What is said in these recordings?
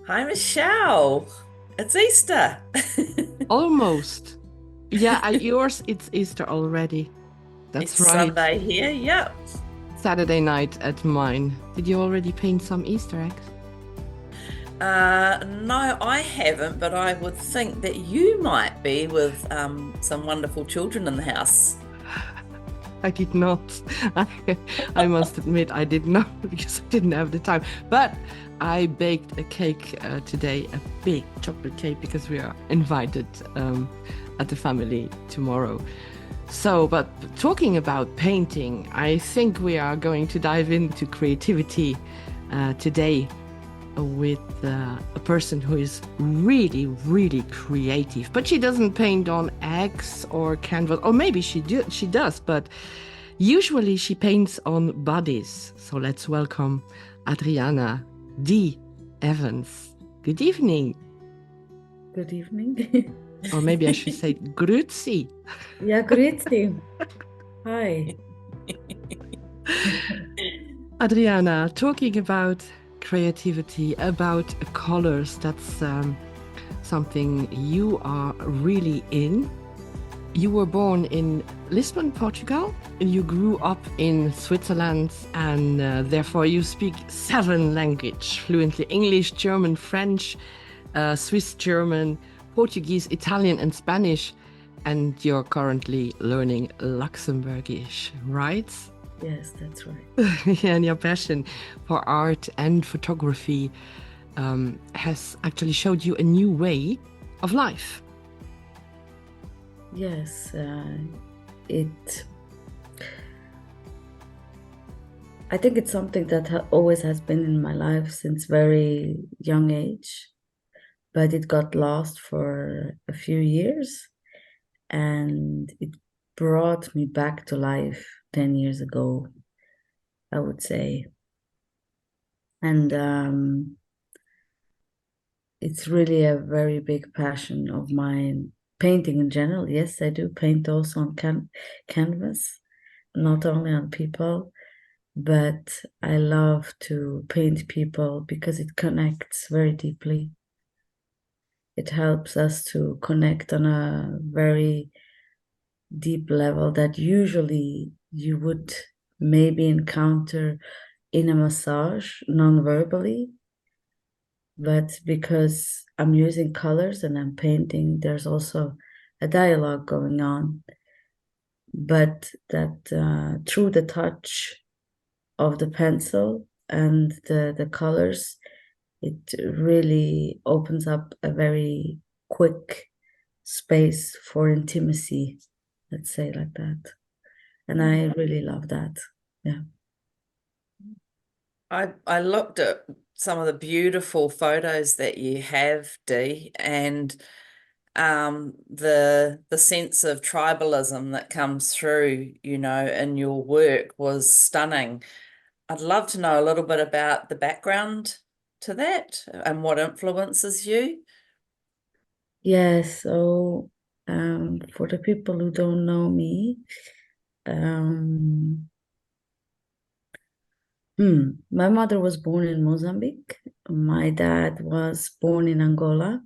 Hi, Michelle. It's Easter. Almost. Yeah, at yours, it's Easter already. That's It's right. Sunday here. Yep. Saturday night at mine. Did you already paint some Easter eggs? No, I haven't, but I would think that you might be with some wonderful children in the house. I did not. I, I must admit, I did not because I didn't have the time. But I baked a cake today, a big chocolate cake, because we are invited at the family tomorrow. So, but talking about painting, I think we are going to dive into creativity today with a person who is really, really creative. But she doesn't paint on eggs or canvas, or maybe she does, but usually she paints on bodies. So let's welcome Adriana Dee Evans. Good evening. Good evening. Or maybe I should say grüezi. Yeah, greetings. Hi. Adriana, talking about creativity, about colors, that's something you are really in. You were born in Lisbon, Portugal. You grew up in Switzerland, and therefore you speak seven languages fluently: English, German, French, Swiss German, Portuguese, Italian, and Spanish. And you're currently learning Luxembourgish, right? Yes, that's right. Yeah, and your passion for art and photography has actually showed you a new way of life. Yes, it. I think it's something that always has been in my life since very young age, but it got lost for a few years, and it brought me back to life 10 years ago, I would say. And it's really a very big passion of mine. Painting in general, yes, I do paint also on canvas, not only on people, but I love to paint people because it connects very deeply. It helps us to connect on a very deep level that usually you would maybe encounter in a massage non-verbally. But because I'm using colors and I'm painting, there's also a dialogue going on. But that through the touch of the pencil and the colors, it really opens up a very quick space for intimacy, let's say like that. And I really love that. Yeah. I looked at some of the beautiful photos that you have, Dee, and the sense of tribalism that comes through, in your work was stunning. I'd love to know a little bit about the background to that and what influences you. Yes, so for the people who don't know me, um, my mother was born in Mozambique. My dad was born in Angola.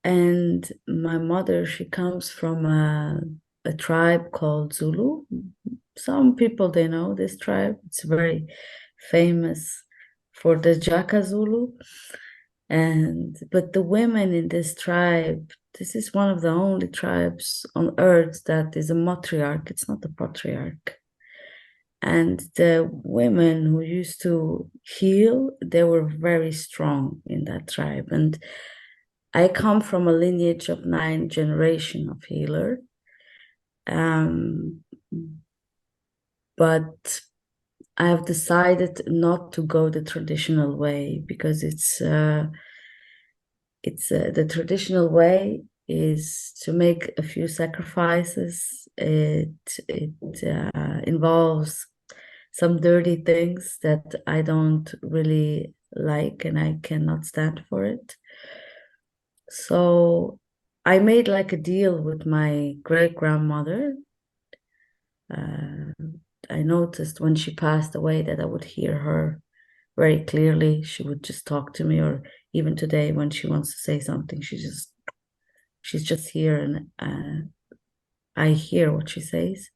And my mother, she comes from a tribe called Zulu. Some people, they know this tribe. It's very famous for the Jaka Zulu. But the women in this tribe, this is one of the only tribes on earth that is a matriarch. It's not a patriarch. And the women who used to heal, they were very strong in that tribe. And I come from a lineage of 9 generation of healer. Um, but I have decided not to go the traditional way because it's the traditional way is to make a few sacrifices. It involves some dirty things that I don't really like and I cannot stand for it. So I made like a deal with my great grandmother. Uh, I noticed when she passed away that I would hear her very clearly. She would just talk to me, or even today when she wants to say something, she's just here, and I hear what she says.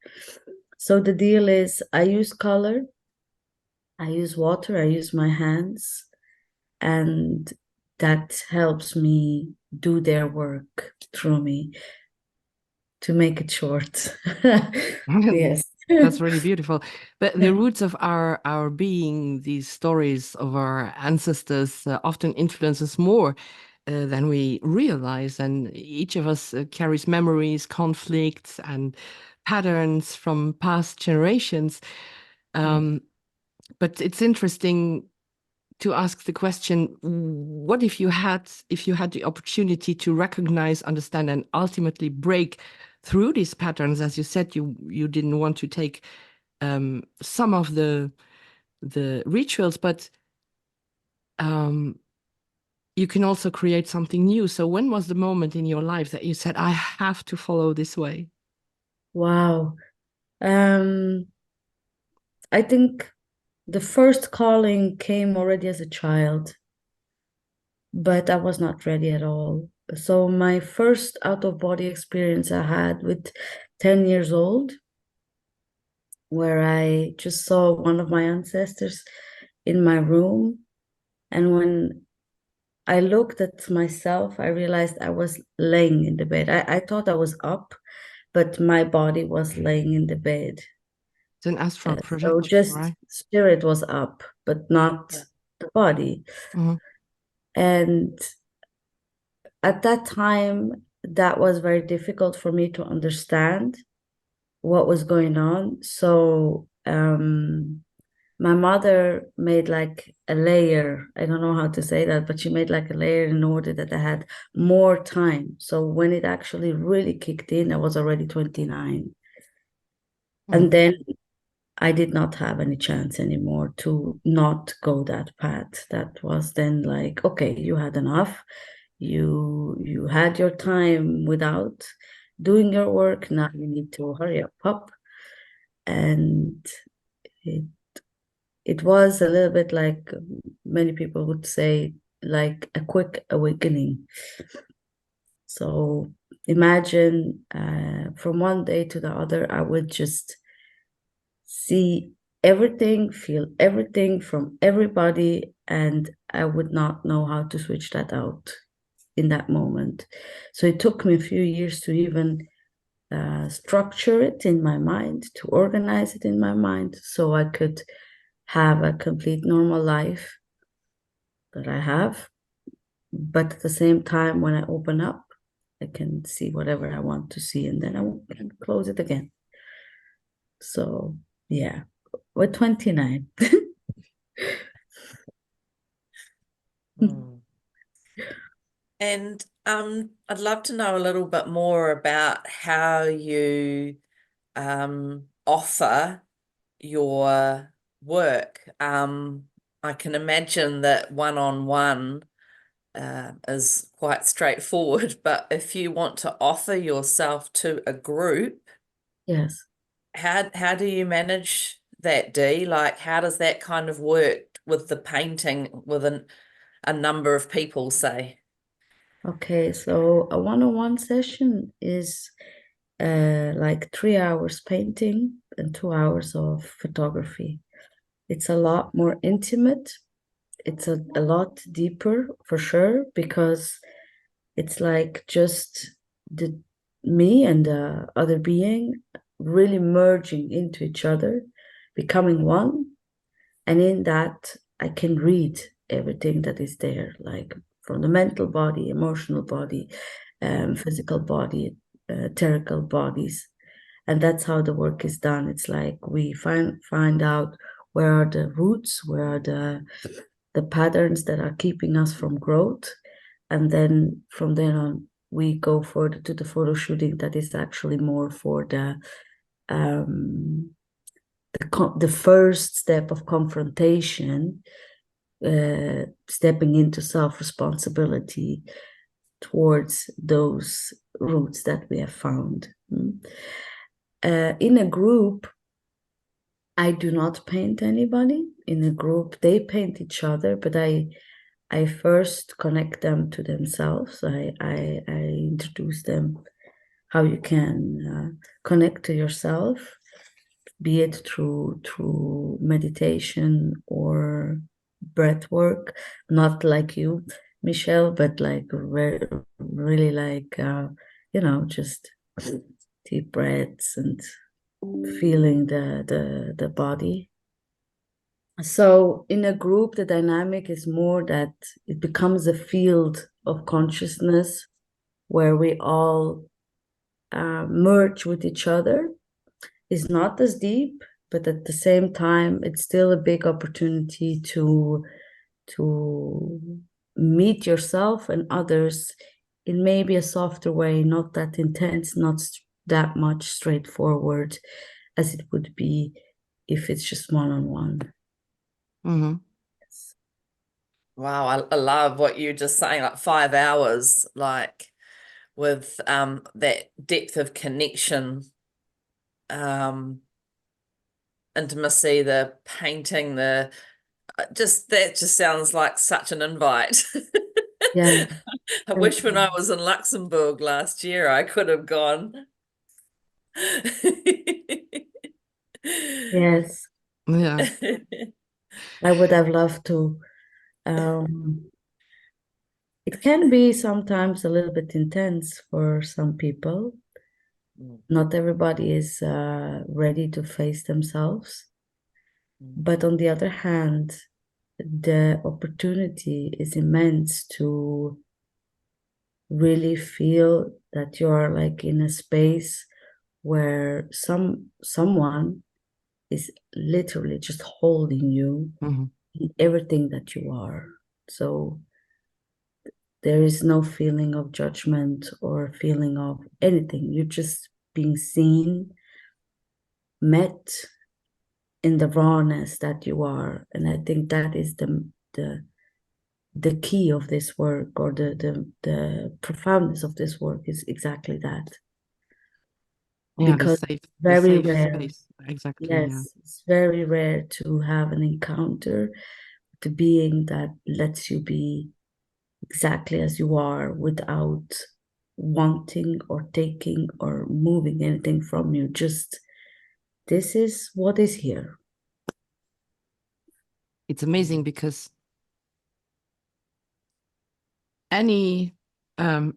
So the deal is, I use color, I use water, I use my hands, and that helps me do their work through me, to make it short. Yes. That's really beautiful. But the roots of our being, these stories of our ancestors, often influence us more than we realize. And each of us carries memories, conflicts, and patterns from past generations. But it's interesting to ask the question, what if you had the opportunity to recognize, understand, and ultimately break through these patterns? As you said, you didn't want to take some of the rituals, but you can also create something new. So when was the moment in your life that you said, I have to follow this way? Wow. I think the first calling came already as a child, but I was not ready at all. So my first out-of-body experience I had with 10 years old, where I just saw one of my ancestors in my room. And when I looked at myself, I realized I was laying in the bed. I thought I was up, but my body was laying in the bed. It's an astral So projection, just right? spirit was up, but not the body. Mhm. And at that time, that was very difficult for me to understand what was going on. So my mother made like a layer. I don't know how to say that, but she made like a layer in order that I had more time. So when it actually really kicked in, I was already 29. And then I did not have any chance anymore to not go that path. That was then like, okay, you had enough. You had your time without doing your work. Now you need to hurry up. And it was a little bit like, many people would say, like a quick awakening. So imagine from one day to the other, I would just see everything, feel everything from everybody, and I would not know how to switch that out in that moment. So it took me a few years to even structure it in my mind, to organize it in my mind, so I could have a complete normal life that I have. But at the same time, when I open up, I can see whatever I want to see, and then I can close it again. So yeah, we're 29. Mm. And I'd love to know a little bit more about how you offer your work. I can imagine that one-on-one is quite straightforward, but if you want to offer yourself to a group, Yes. how do you manage that, Dee? Like, how does that kind of work with the painting with a number of people, say? Okay, so a one-on-one session is like 3 hours painting and 2 hours of photography. It's a lot more intimate. It's a lot deeper for sure, because it's like just the me and the other being really merging into each other, becoming one. And in that, I can read everything that is there, like from the mental body, emotional body, physical body, etherical bodies. And that's how the work is done. It's like we find out where are the roots, where are the patterns that are keeping us from growth. And then from then on, we go further to the photo shooting that is actually more for the first step of confrontation, stepping into self-responsibility towards those roots that we have found. In a group, I do not paint anybody in a group. They paint each other, but I first connect them to themselves. I introduce them how you can connect to yourself, be it through meditation or breath work. Not like you, Michelle, but like really like just deep breaths and feeling the body. So in a group, the dynamic is more that it becomes a field of consciousness where we all merge with each other. It's not as deep, but at the same time, it's still a big opportunity to meet yourself and others in maybe a softer way, not that intense, not that much straightforward as it would be if it's just one-on-one. Mm-hmm. Wow, I love what you're just saying, like 5 hours, like with that depth of connection, intimacy, the painting, the just that just sounds like such an invite. Yeah. I wish when I was in Luxembourg last year I could have gone. Yes, Yeah. I would have loved to. It can be sometimes a little bit intense for some people. Not everybody is ready to face themselves. But on the other hand, the opportunity is immense to really feel that you are like in a space where someone is literally just holding you Mm-hmm. in everything that you are. So there is no feeling of judgment or feeling of anything. You're just being seen, met in the rawness that you are. And I think that is the key of this work, or the profoundness of this work is exactly that. Yeah, Because the very safe rare, space. Exactly. Yeah. yes, it's very rare to have an encounter with a being that lets you be exactly as you are without wanting or taking or moving anything from you. Just this is what is here. It's amazing because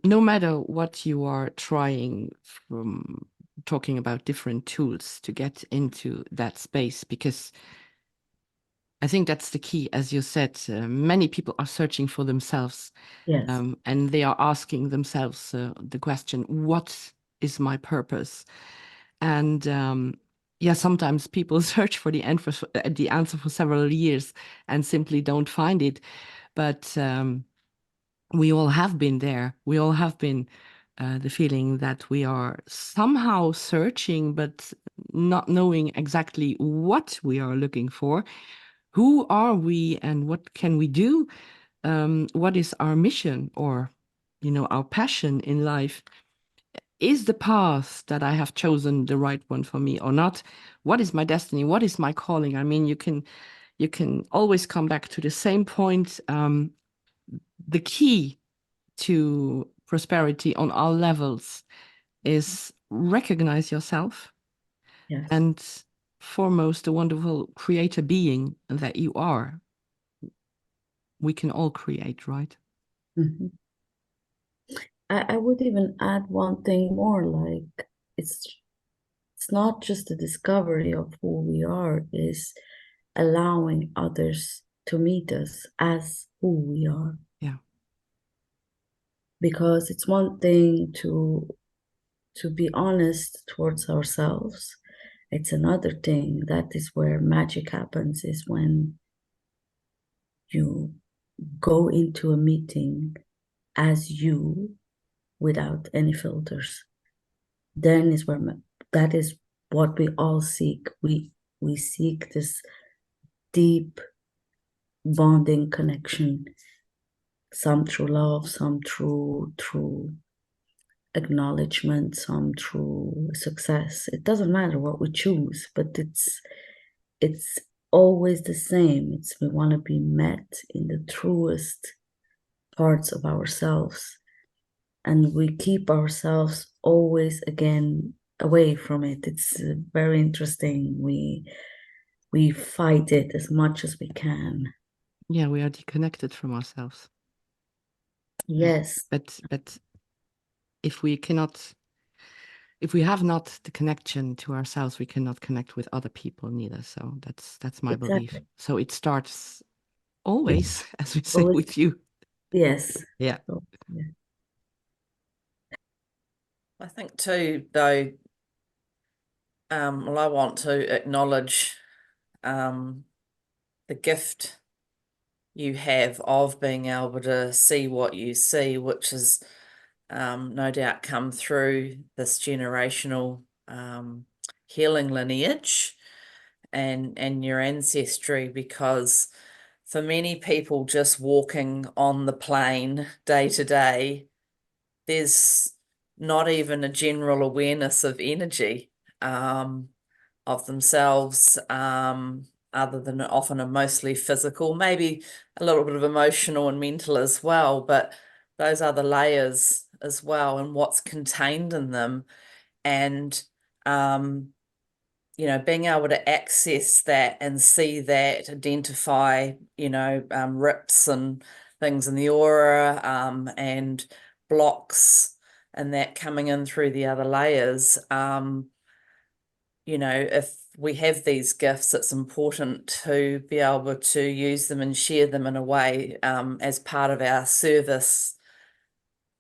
no matter what you are trying, from talking about different tools to get into that space, because I think that's the key. As you said, many people are searching for themselves, Yes. and they are asking themselves the question, what is my purpose? And yeah, sometimes people search for the answer for several years and simply don't find it. But we all have been there. We all have been the feeling that we are somehow searching, but not knowing exactly what we are looking for. Who are we and what can we do? What is our mission, or, our passion in life? Is the path that I have chosen the right one for me or not? What is my destiny? What is my calling? I mean, you can always come back to the same point. The key to prosperity on all levels is recognize yourself, Yes. and foremost, the wonderful creator being that you are. We can all create, right? Mm-hmm. I would even add one thing more, like it's not just the discovery of who we are, is allowing others to meet us as who we are. Yeah. Because it's one thing to be honest towards ourselves. It's another thing, that is where magic happens, is when you go into a meeting as you without any filters. Then is where that is what we all seek. We seek this deep bonding connection, some through love, some through acknowledgement, some through success. It doesn't matter what we choose, but it's always the same. It's we want to be met in the truest parts of ourselves, and we keep ourselves always again away from it. It's very interesting. We fight it as much as we can. Yeah, we are disconnected from ourselves. Yes. But if we have not the connection to ourselves, we cannot connect with other people neither. So that's my belief. So it starts always, as we say, with you. Yes. Yeah. So, yeah. I think too, though, well, I want to acknowledge the gift you have of being able to see what you see, which is no doubt come through this generational healing lineage and your ancestry, because for many people just walking on the plane day to day, there's not even a general awareness of energy of themselves, other than often a mostly physical, maybe a little bit of emotional and mental as well, but those other layers as well and what's contained in them. And being able to access that and see that, identify, rips and things in the aura, and blocks and that coming in through the other layers. If we have these gifts, it's important to be able to use them and share them in a way, as part of our service.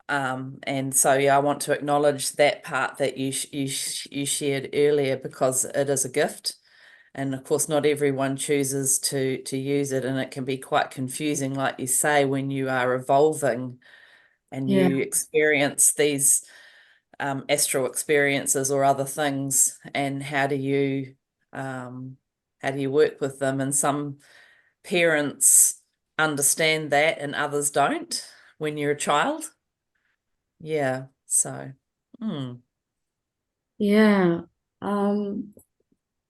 And so, yeah, I want to acknowledge that part that you shared earlier, because it is a gift. And of course, not everyone chooses to use it, and it can be quite confusing, like you say, when you are evolving and you experience these astral experiences or other things, and how do you work with them? And some parents understand that and others don't when you're a child. Yeah, so Yeah.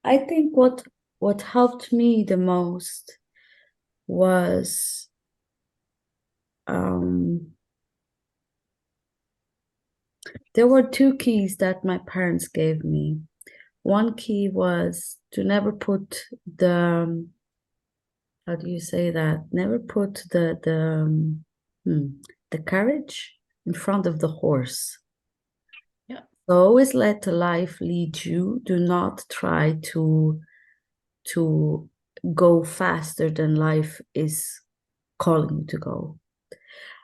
I think what helped me the most was there were two keys that my parents gave me. One key was to never put the how do you say that? Never put the carriage in front of the horse. yeah. So always let the life lead you. Do not try to go faster than life is calling you to go.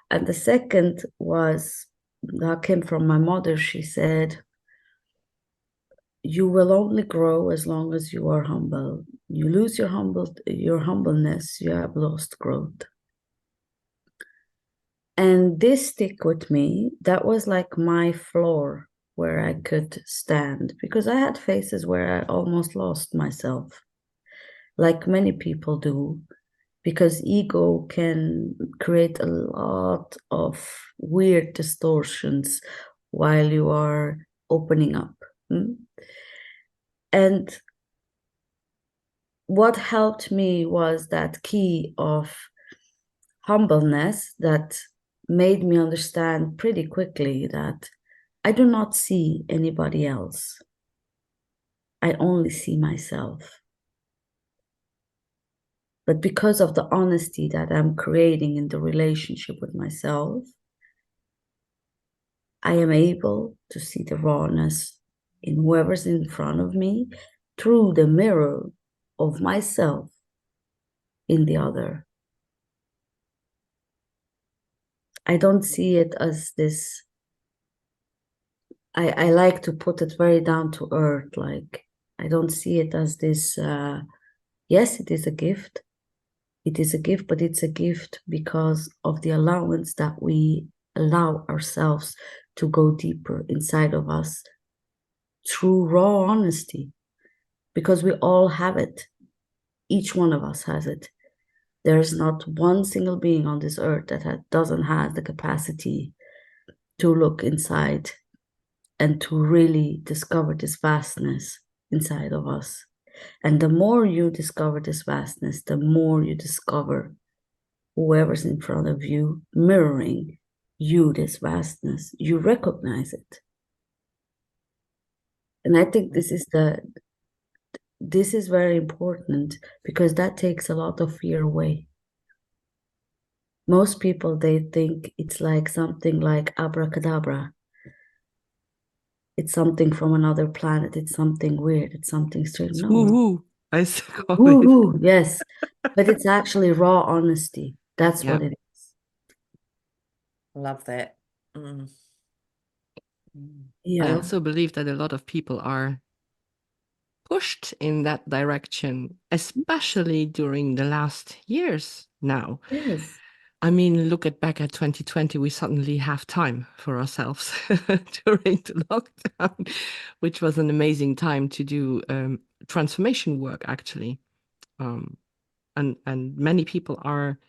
And the second was that came from my mother. She said, you will only grow as long as you are humble. You lose your humbleness, you have lost growth. And this stick with me. That was like my floor where I could stand, because I had phases where I almost lost myself, like many people do, because ego can create a lot of weird distortions while you are opening up. And what helped me was that key of humbleness that made me understand pretty quickly that I do not see anybody else. I only see myself. But because of the honesty that I'm creating in the relationship with myself, I am able to see the rawness in whoever's in front of me through the mirror of myself in the other. I don't see it as this. I like to put it very down to earth. Like, I don't see it as this, yes, it is a gift. It is a gift, but it's a gift because of the allowance that we allow ourselves to go deeper inside of us through raw honesty, because we all have it. Each one of us has it. There's not one single being on this earth that doesn't have the capacity to look inside and to really discover this vastness inside of us. And the more you discover this vastness, the more you discover whoever's in front of you mirroring you, this vastness. You recognize it. And I think this is very important, because that takes a lot of fear away. Most people, they think it's like something like abracadabra. It's something from another planet. It's something weird. It's something strange. It's No. woo-woo, I call it. Woo-hoo, yes. But it's actually raw honesty. That's Yeah. what it is. Love that. Mm. Mm. I Yeah. also believe that a lot of people are pushed in that direction, especially during the last years now. Yes. I mean, back at 2020, we suddenly have time for ourselves during the lockdown, which was an amazing time to do transformation work, actually. And many people are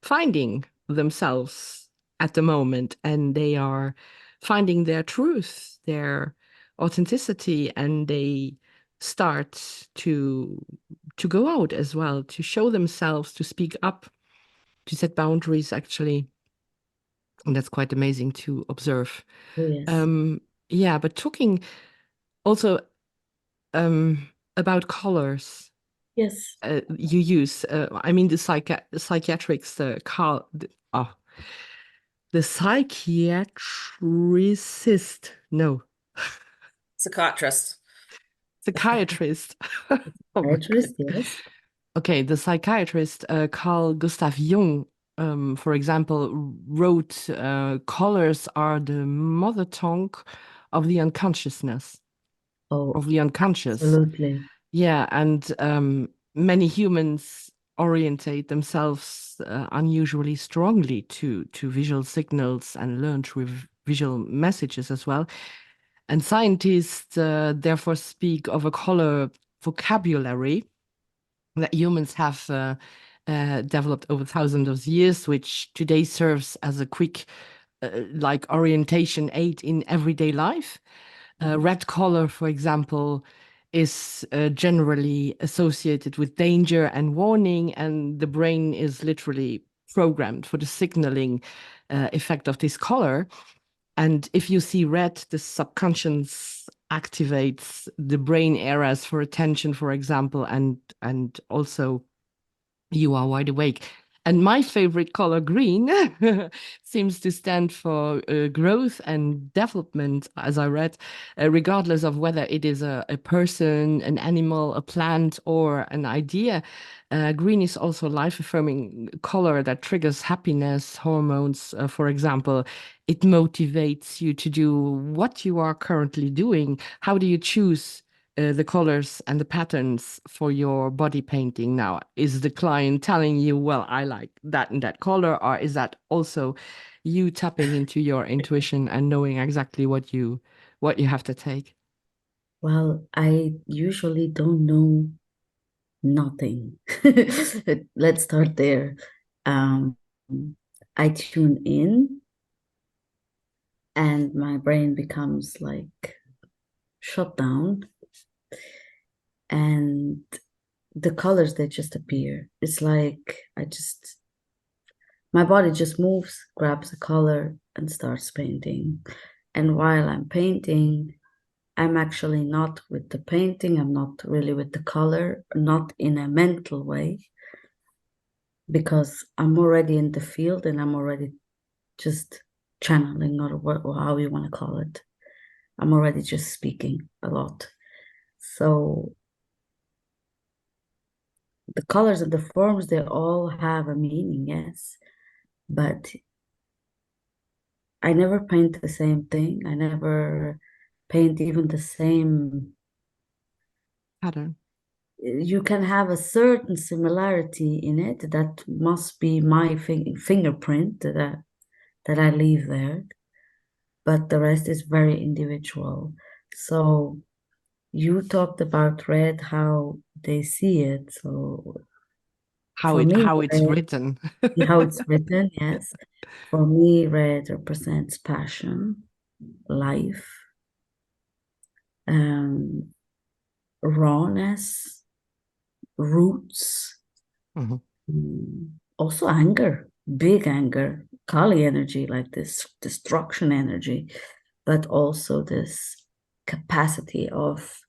finding themselves at the moment, and they are finding their truth, their authenticity, and they start to go out as well, to show themselves, to speak up, to set boundaries, actually. And that's quite amazing to observe. Oh, yes. Yeah, but talking also about colors Yes. you use, I mean, the psychiatrics, the psychiatricist, no, Psychiatrist. psychiatrist. Oh my God. Yes. Okay, the psychiatrist Carl Gustav Jung, for example, wrote, colors are the mother tongue of the unconsciousness, Oh, of the unconscious. absolutely. Yeah, and many humans orientate themselves unusually strongly to visual signals and learn through visual messages as well. And scientists therefore speak of a color vocabulary that humans have developed over thousands of years, which today serves as a quick like orientation aid in everyday life. Red color, for example, is generally associated with danger and warning, and the brain is literally programmed for the signaling effect of this color. And if you see red, the subconscious activates the brain areas for attention, for example, and also you are wide awake. And my favorite color, green, seems to stand for growth and development, as I read, regardless of whether it is a person, an animal, a plant, or an idea. Green is also life-affirming color that triggers happiness hormones, for example. It motivates you to do what you are currently doing. How do you choose the colors and the patterns for your body painting now? Is the client telling you, well, I like that and that color, or is that also you tapping into your intuition and knowing exactly what you have to take? Well, I usually don't know nothing. Let's start there. Um, I tune in and my brain becomes like shut down, and the colors, they just appear. It's like my body just moves, grabs a color and starts painting. And while I'm painting, I'm actually not with the painting. I'm not really with the color, not in a mental way, because I'm already in the field and I'm already just channeling, or how you want to call it. I'm already just speaking a lot. So the colors and the forms, they all have a meaning, yes. But I never paint the same thing. I never paint even the same Pattern. You can have a certain similarity in it that must be my fingerprint that I leave there, but the rest is very individual. So you talked about red, how they see it. So for me, How it's red, written. how it's written, yes. For me, red represents passion, life, rawness, roots, also anger, big anger, Kali energy, like this destruction energy, but also this capacity of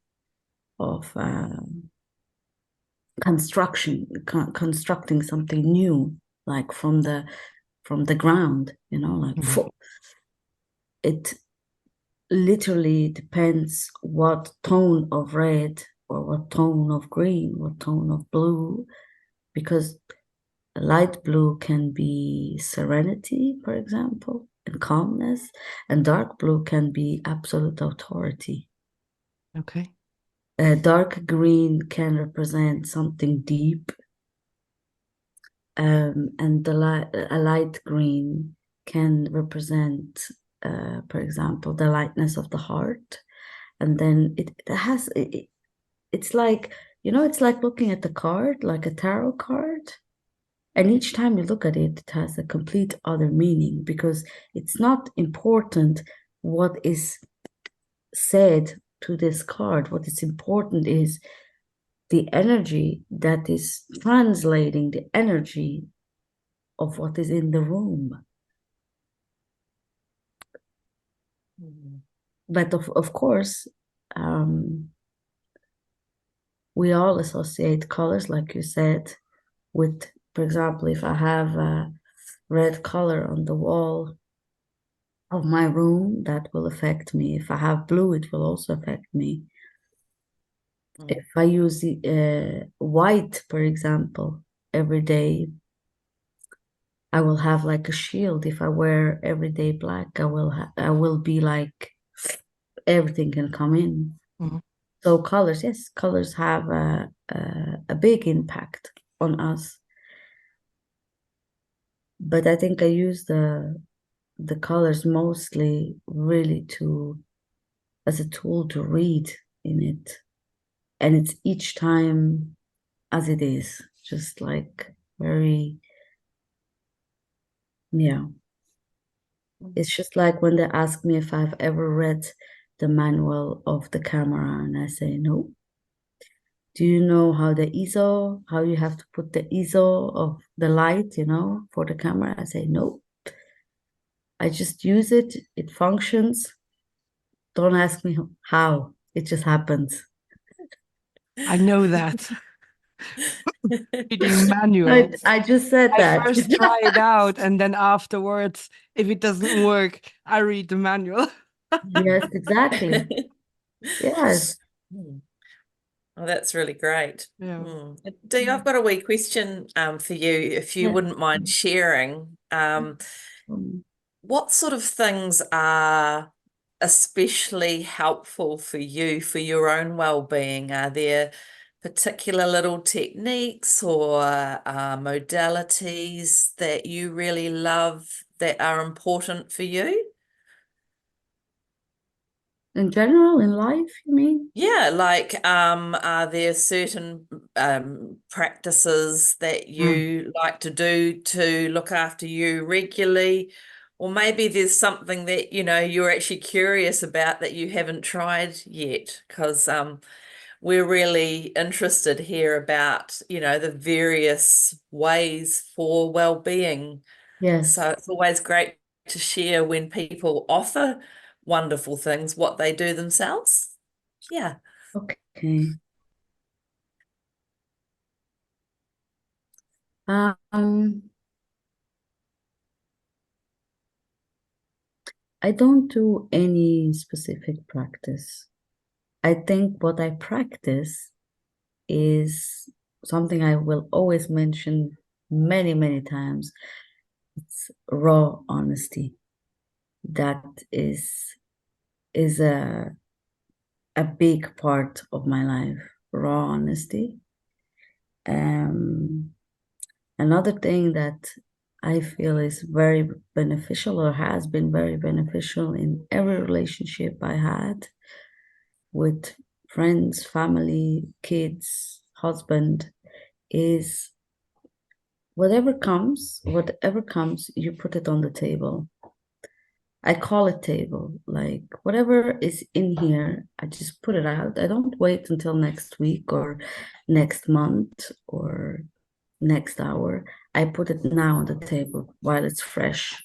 constructing something new, like from the ground, like it literally depends what tone of red or what tone of green, what tone of blue, because light blue can be serenity, for example, and calmness, and dark blue can be absolute authority. Okay. Dark green can represent something deep, and a light green can represent, for example, the lightness of the heart. And then it's like, it's like looking at the card, like a tarot card. And each time you look at it, it has a complete other meaning, because it's not important what is said to this card. What is important is the energy that is translating the energy of what is in the room. But of course, we all associate colors, like you said, with, for example, if I have a red color on the wall of my room, that will affect me. If I have blue, it will also affect me. If I use white, for example, every day, I will have like a shield. If I wear everyday black, I will be like, everything can come in. So colors, yes, colors have a big impact on us. But I think I use the colors mostly really as a tool to read in it. And it's each time as it is, just like very, yeah. It's just like when they ask me if I've ever read the manual of the camera, and I say no. Do you know how you have to put the ISO of the light, for the camera? I say no. I just use it. It functions. Don't ask me how. It just happens. I know that. Reading manuals. I just said that. I first try it out, and then afterwards, if it doesn't work, I read the manual. Yes, exactly. Yes. Oh, that's really great. Yeah. Dee, I've got a wee question for you, if you wouldn't mind sharing. What sort of things are especially helpful for you for your own well-being? Are there particular little techniques or modalities that you really love that are important for you? In general, in life, you mean? Yeah, like are there certain practices that you like to do to look after you regularly? Or maybe there's something that, you're actually curious about that you haven't tried yet, because we're really interested here about, the various ways for well-being. Yes. So it's always great to share when people offer wonderful things, what they do themselves. Yeah. Okay. I don't do any specific practice. I think what I practice is something I will always mention many, many times. It's raw honesty. That is a big part of my life. Raw honesty. Another thing that I feel is very beneficial, or has been very beneficial in every relationship I had with friends, family, kids, husband, is whatever comes, you put it on the table. I call it table. Like whatever is in here, I just put it out. I don't wait until next week or next month or next hour. I put it now on the table while it's fresh.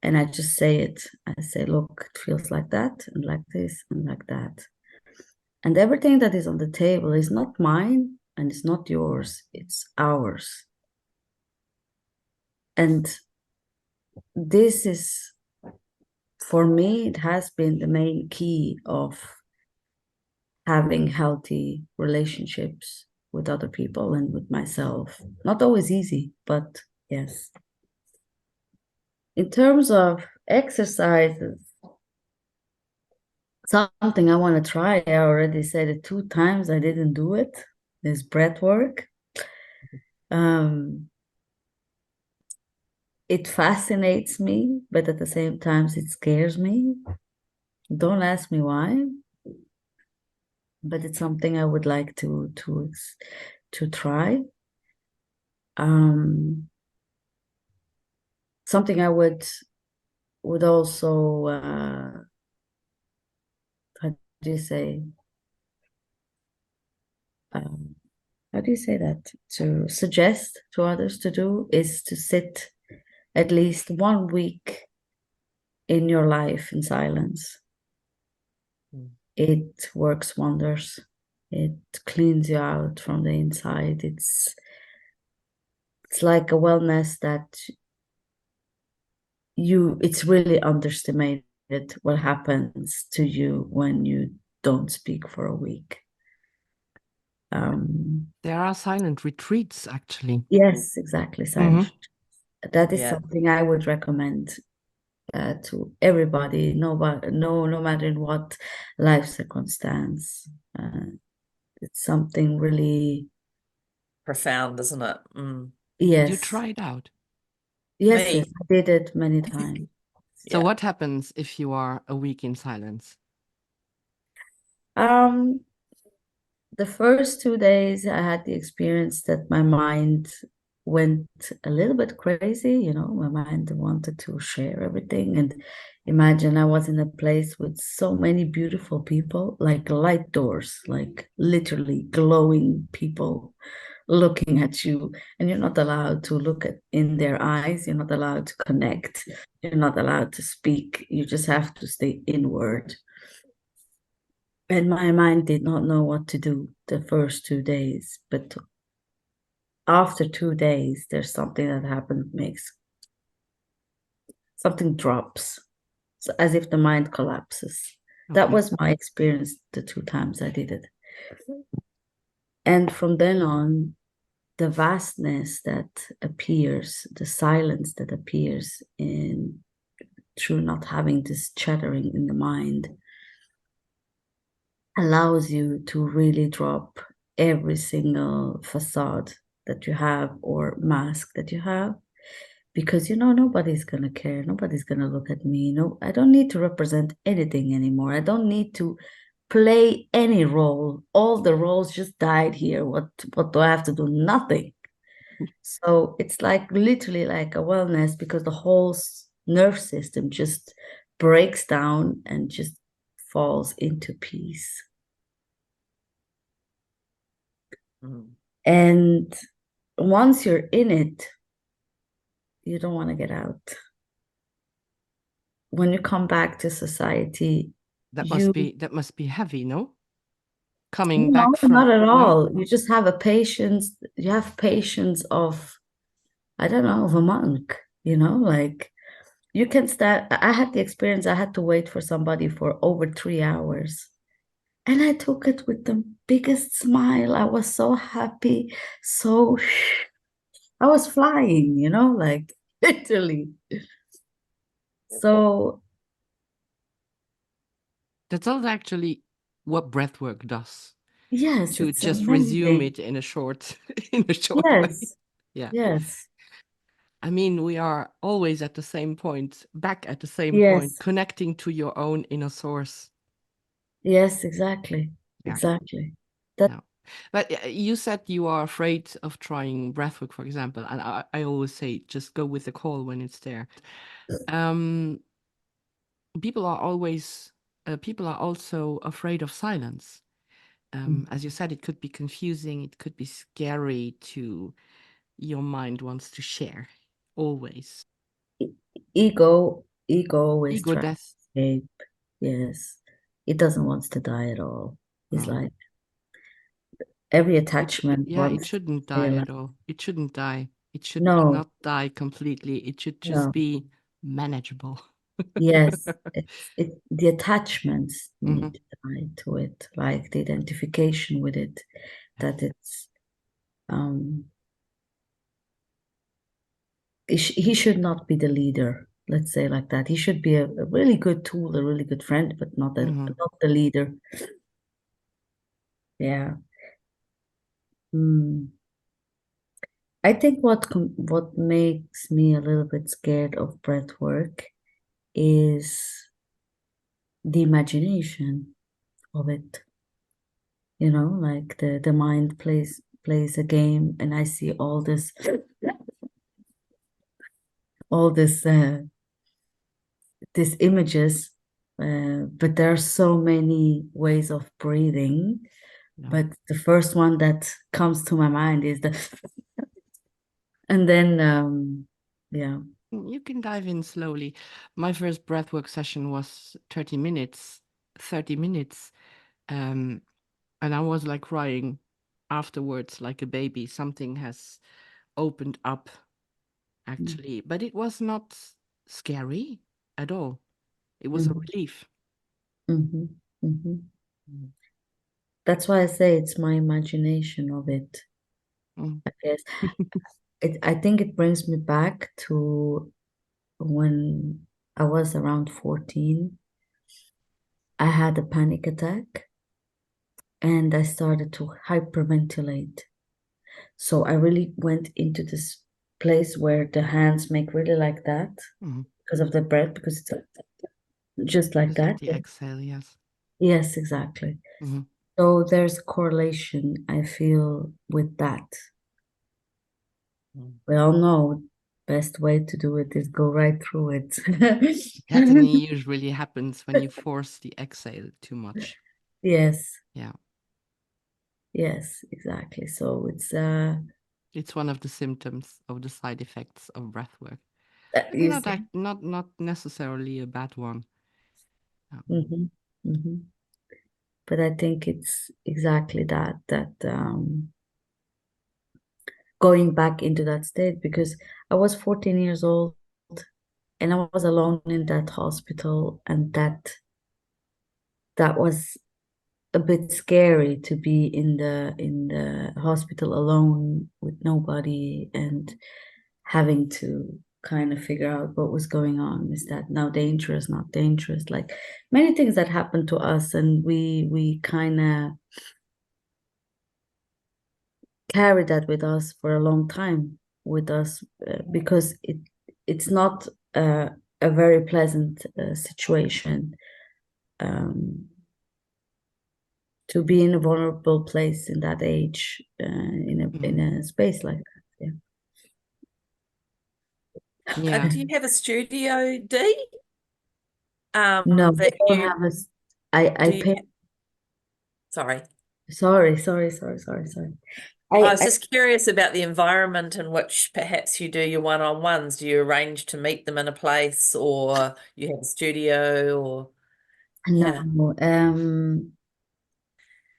And I just say it. I say, look, it feels like that and like this and like that. And everything that is on the table is not mine and it's not yours, it's ours. And this is, for me, it has been the main key of having healthy relationships with other people and with myself. Not always easy, but yes. In terms of exercises, something I want to try. I already said it 2 times. I didn't do it. Is breath work. It fascinates me, but at the same time, it scares me. Don't ask me why, but it's something I would like to try. Something I would also how do you say how do you say that, to suggest to others to do is to sit at least 1 week in your life in silence. It works wonders. It cleans you out from the inside. It's like a wellness that it's really underestimated what happens to you when you don't speak for a week. There are silent retreats, actually. Yes, exactly. Silent. That is Yeah. something I would recommend to everybody, no matter in what life circumstance. It's something really Profound, isn't it? yes. You try it out. Yes, Me. yes, I did it many times. So Yeah. what happens if you are a week in silence? The first 2 days I had the experience that my mind went a little bit crazy, my mind wanted to share everything. And imagine I was in a place with so many beautiful people, like light doors, like literally glowing people looking at you, and you're not allowed to look in their eyes, you're not allowed to connect, you're not allowed to speak, you just have to stay inward. And my mind did not know what to do the first 2 days. But after 2 days, there's something that happened, makes something drops. So as if the mind collapses. That was my experience the 2 times I did it. And from then on, the vastness that appears, the silence that appears through not having this chattering in the mind, allows you to really drop every single facade that you have or mask that you have, because nobody's gonna care, nobody's gonna look at me. No, I don't need to represent anything anymore. I don't need to play any role. All the roles just died here. What do I have to do? Nothing. So it's like literally like a wellness, because the whole nerve system just breaks down and just falls into peace. And once you're in it, you don't want to get out. When you come back to society, that must be heavy, no? Coming no, back from not at all. No? You just have you have patience of, I don't know, of a monk, like you can stand. I had the experience, I had to wait for somebody for over 3 hours. And I took it with the biggest smile. I was so happy. I was flying, like literally. So that's all actually what breathwork does. yes, To it's just amazing. resume it in a short Yes. way. Yeah. Yes. I mean, we are always at the same point, back at the same Yes. point, connecting to your own inner source. Yes, exactly. Yeah. Exactly. No. But you said you are afraid of trying breathwork, for example, and I always say just go with the call when it's there. people are always people are also afraid of silence. As you said, it could be confusing, it could be scary to your mind wants to share always. Ego always Ego tries to death. escape. Yes. It doesn't want to die at all. It's No. like every It attachment it wants to shouldn't stay die alive. at all. It shouldn't die. It should No, not die completely. It should just no. be manageable. Yes, the attachments Mhm. need to die to it, like the identification with it, that it's um he should not be the leader, let's say like that. He should be a really good tool, a really good friend, but not Mhm. not the leader. Yeah. Mm. I think what makes me a little bit scared of breath work is the imagination of it. You know, like the mind plays a game, and I see all these images, but there are so many ways of breathing. Yeah. But the first one that comes to my mind is the, and then yeah. You can dive in slowly. My first breathwork session was 30 minutes, 30 minutes. And I was like crying afterwards like a baby. Something has opened up actually, but it was not scary at all. It was a Mhm, relief. mhm, mhm. Mm. That's why I say it's my imagination of it. Mm. I guess I think it brings me back to when I was around 14. I had a panic attack and I started to hyperventilate. So I really went into this place where the hands make really like that Mhm. because of the breath, because it's just like Because of that. the exhale, yes. Yes, exactly. Mhm. So there's a correlation I feel with that. Mm. We all know best way to do it is go right through it. Tetany usually happens when you force the exhale too much. Yes, Yeah. yes, exactly. So It's one of the symptoms of the side effects of breath work. But you see. not necessarily a bad one. Hmm. Hmm. But I think it's exactly that going back into that state, because I was 14 years old and I was alone in that hospital, and that was a bit scary to be in the hospital alone with nobody and having to kind of figure out what was going on. Is that now dangerous, not dangerous? Like many things that happened to us, and we kind of carried that with us for a long time with us, because it's not a very pleasant situation, to be in a vulnerable place in that age, in a space like that. Yeah. Do you have a studio, Dee? No, That I don't you have a. I do you, pay. sorry. Sorry. I was I just curious about the environment in which perhaps you do your one-on-ones. Do you arrange to meet them in a place, or you have a studio, or yeah. no.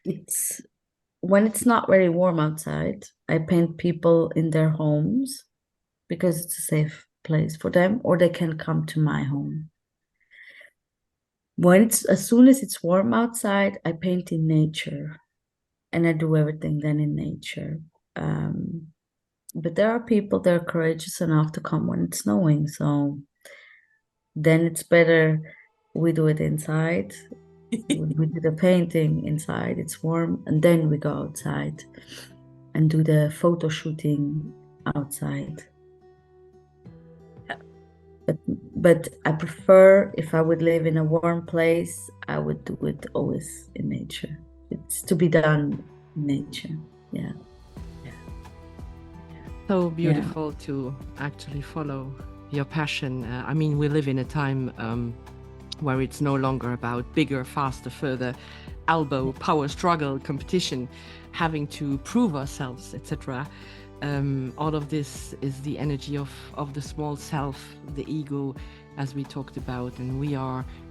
It's when it's not very warm outside, I paint people in their homes because it's a safe place for them, or they can come to my home. When it's as soon as it's warm outside, I paint in nature, and I do everything then in nature. But there are people that are courageous enough to come when it's snowing, so then it's better we do it inside. We do the painting inside, it's warm, and then we go outside and do the photo shooting outside. But I prefer, if I would live in a warm place, I would do it always in nature. It's to be done in nature. Yeah. So Yeah. beautiful to actually follow your passion. I mean, we live in a time where it's no longer about bigger, faster, further, elbow, power struggle, competition, having to prove ourselves, etc. All of this is the energy of the small self, the ego, as we talked about. And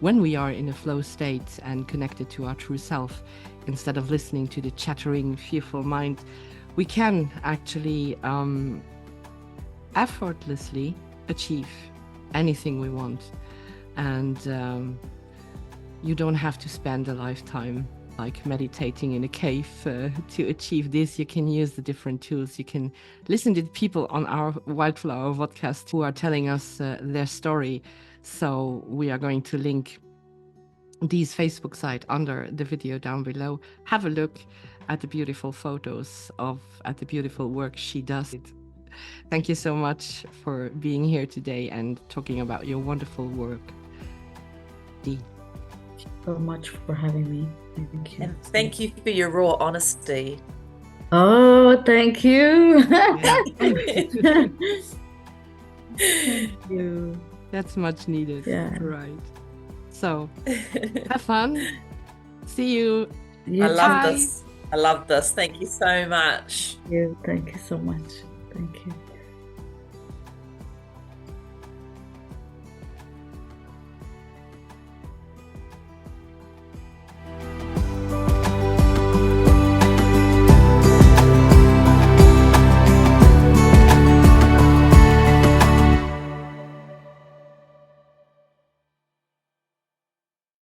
when we are in a flow state and connected to our true self, instead of listening to the chattering, fearful mind, we can actually effortlessly achieve anything we want. And you don't have to spend a lifetime like meditating in a cave to achieve this. You can use the different tools. You can listen to the people on our Wildflower podcast who are telling us their story. So we are going to link Dee's Facebook site under the video down below. Have a look at the beautiful photos at the beautiful work she does. Thank you so much for being here today and talking about your wonderful work, Dee. Thank you so much for having me. Thank you. And thank you for your raw honesty. Oh, thank you. Thank you. That's much needed. Yeah. Right. So have fun. See you. You I love too. this. I love this. Thank you so much. Thank you so much. Thank you.